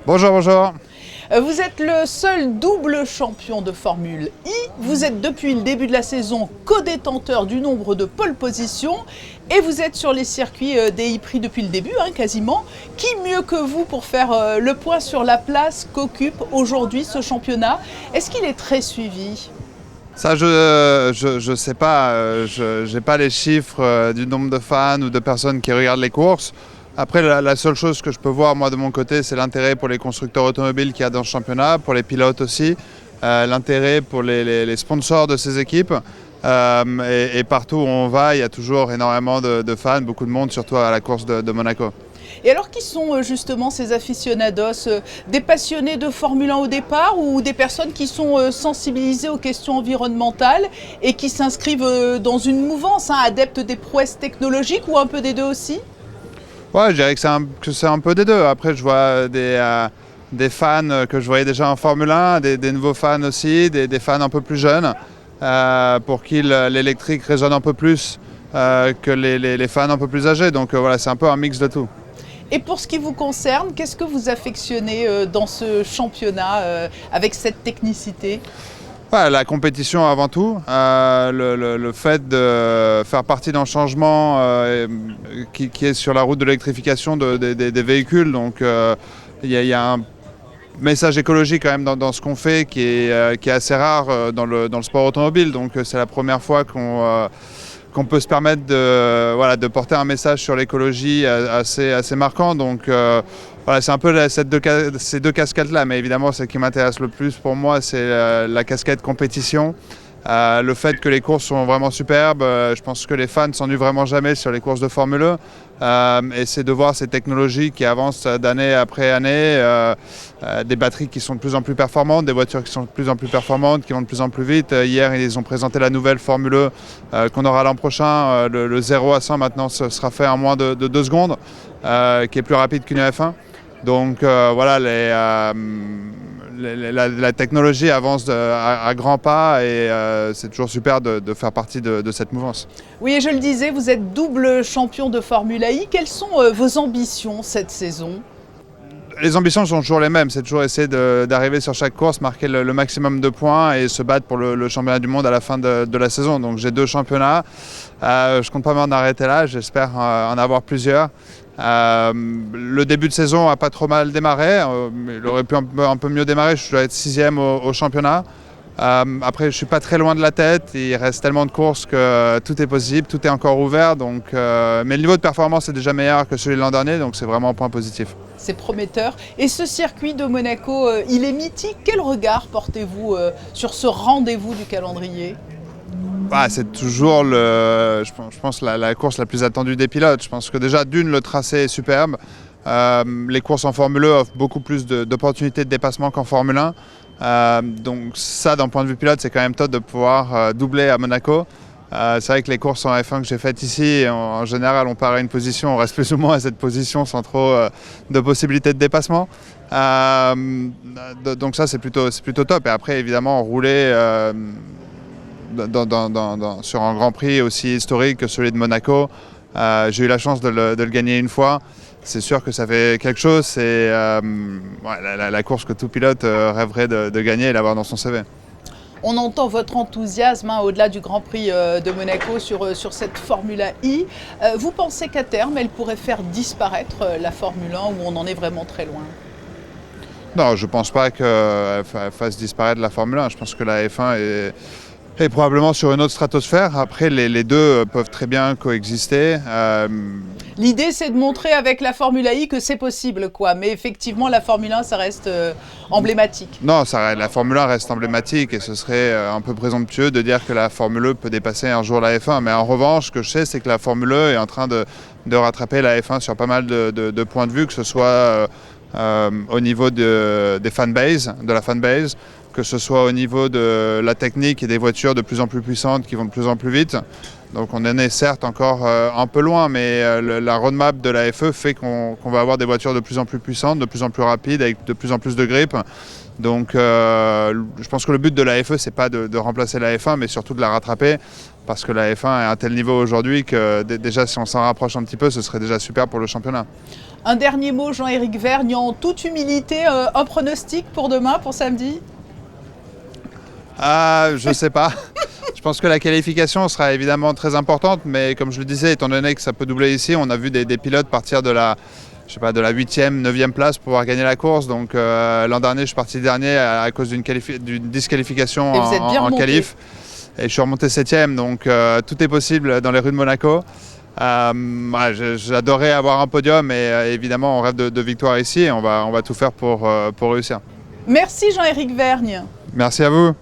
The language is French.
Bonjour, bonjour. Vous êtes le seul double champion de Formule I. Vous êtes depuis le début de la saison co-détenteur du nombre de pole position et vous êtes sur les circuits des I-Prix depuis le début, quasiment. Qui mieux que vous pour faire le point sur la place qu'occupe aujourd'hui ce championnat? Est-ce qu'il est très suivi? Ça, je sais pas. Je n'ai pas les chiffres du nombre de fans ou de personnes qui regardent les courses. Après, la seule chose que je peux voir, moi, de mon côté, c'est l'intérêt pour les constructeurs automobiles qu'il y a dans ce championnat, pour les pilotes aussi, l'intérêt pour les sponsors de ces équipes. Et partout où on va, il y a toujours énormément de fans, beaucoup de monde, surtout à la course de Monaco. Et alors, qui sont justement ces aficionados? Des passionnés de Formule 1 au départ ou des personnes qui sont sensibilisées aux questions environnementales et qui s'inscrivent dans une mouvance, adeptes des prouesses technologiques, ou un peu des deux aussi? Ouais, je dirais que c'est un peu des deux. Après, je vois des fans que je voyais déjà en Formule 1, des nouveaux fans aussi, des fans un peu plus jeunes, pour qui l'électrique résonne un peu plus que les fans un peu plus âgés. Donc voilà, c'est un peu un mix de tout. Et pour ce qui vous concerne, qu'est-ce que vous affectionnez dans ce championnat avec cette technicité? Ouais, la compétition avant tout, le fait de faire partie d'un changement qui est sur la route de l'électrification des véhicules. Donc il y a un message écologique quand même dans ce qu'on fait qui est assez rare dans le sport automobile. Donc c'est la première fois qu'on peut se permettre de porter un message sur l'écologie assez marquant. Donc voilà, c'est un peu ces deux casquettes-là, mais évidemment, ce qui m'intéresse le plus pour moi, c'est la casquette compétition. Le fait que les courses sont vraiment superbes, je pense que les fans ne s'ennuient vraiment jamais sur les courses de Formule 1. Et c'est de voir ces technologies qui avancent d'année après année, des batteries qui sont de plus en plus performantes, des voitures qui sont de plus en plus performantes, qui vont de plus en plus vite. Hier, ils ont présenté la nouvelle Formule 1 qu'on aura l'an prochain. Le 0 à 100 maintenant sera fait en moins de 2 secondes, qui est plus rapide qu'une F1. Donc voilà, la technologie avance à grands pas et c'est toujours super de faire partie de cette mouvance. Oui, et je le disais, vous êtes double champion de Formule I. Quelles sont vos ambitions cette saison? Les ambitions sont toujours les mêmes, c'est toujours essayer d'arriver sur chaque course, marquer le maximum de points et se battre pour le championnat du monde à la fin de la saison. Donc j'ai 2 championnats, je ne compte pas m'en arrêter là, j'espère en avoir plusieurs. Le début de saison n'a pas trop mal démarré, il aurait pu un peu mieux démarrer, je dois être 6e au championnat. Après, je ne suis pas très loin de la tête, il reste tellement de courses que tout est possible, tout est encore ouvert. Donc, mais le niveau de performance est déjà meilleur que celui de l'an dernier, donc c'est vraiment un point positif. C'est prometteur. Et ce circuit de Monaco, il est mythique. Quel regard portez-vous sur ce rendez-vous du calendrier? C'est toujours, je pense, la course la plus attendue des pilotes. Je pense que déjà, le tracé est superbe. Les courses en Formule 1 offrent beaucoup plus d'opportunités de dépassement qu'en Formule 1. Donc ça, d'un point de vue pilote, c'est quand même top de pouvoir doubler à Monaco. C'est vrai que les courses en F1 que j'ai faites ici, en général, on part à une position, on reste plus ou moins à cette position sans trop de possibilités de dépassement. Donc ça, c'est plutôt top. Et après, évidemment, rouler sur un Grand Prix aussi historique que celui de Monaco, j'ai eu la chance de le gagner une fois. C'est sûr que ça fait quelque chose, c'est la course que tout pilote rêverait de gagner et d'avoir dans son CV. On entend votre enthousiasme au-delà du Grand Prix de Monaco sur cette Formule I. Vous pensez qu'à terme, elle pourrait faire disparaître la Formule 1 ou on en est vraiment très loin? Non, je ne pense pas qu'elle fasse disparaître la Formule 1. Je pense que la F1 est probablement sur une autre stratosphère. Après, les deux peuvent très bien coexister. L'idée, c'est de montrer avec la Formule I que c'est possible, quoi. Mais effectivement, la Formule 1, ça reste emblématique. Non, la Formule 1 reste emblématique et ce serait un peu présomptueux de dire que la Formule 1 peut dépasser un jour la F1. Mais en revanche, ce que je sais, c'est que la Formule 1 est en train de rattraper la F1 sur pas mal de points de vue, que ce soit au niveau de la fanbase, que ce soit au niveau de la technique et des voitures de plus en plus puissantes qui vont de plus en plus vite. Donc on en est certes encore un peu loin, mais la roadmap de la FE fait qu'on va avoir des voitures de plus en plus puissantes, de plus en plus rapides, avec de plus en plus de grip. Donc je pense que le but de la FE, c'est pas de remplacer la F1, mais surtout de la rattraper, parce que la F1 est à un tel niveau aujourd'hui que déjà si on s'en rapproche un petit peu, ce serait déjà super pour le championnat. Un dernier mot, Jean-Éric Vergne, en toute humilité, un pronostic pour demain, pour samedi? Je ne sais pas. Je pense que la qualification sera évidemment très importante, mais comme je le disais, étant donné que ça peut doubler ici, on a vu des pilotes partir de la 8e, 9e place pour pouvoir gagner la course. Donc l'an dernier, je suis parti dernier à cause d'une disqualification en qualif. Et je suis remonté 7e, donc tout est possible dans les rues de Monaco. J'adorais avoir un podium et évidemment on rêve de victoire ici et on va tout faire pour réussir. Merci Jean-Éric Vergne. Merci à vous.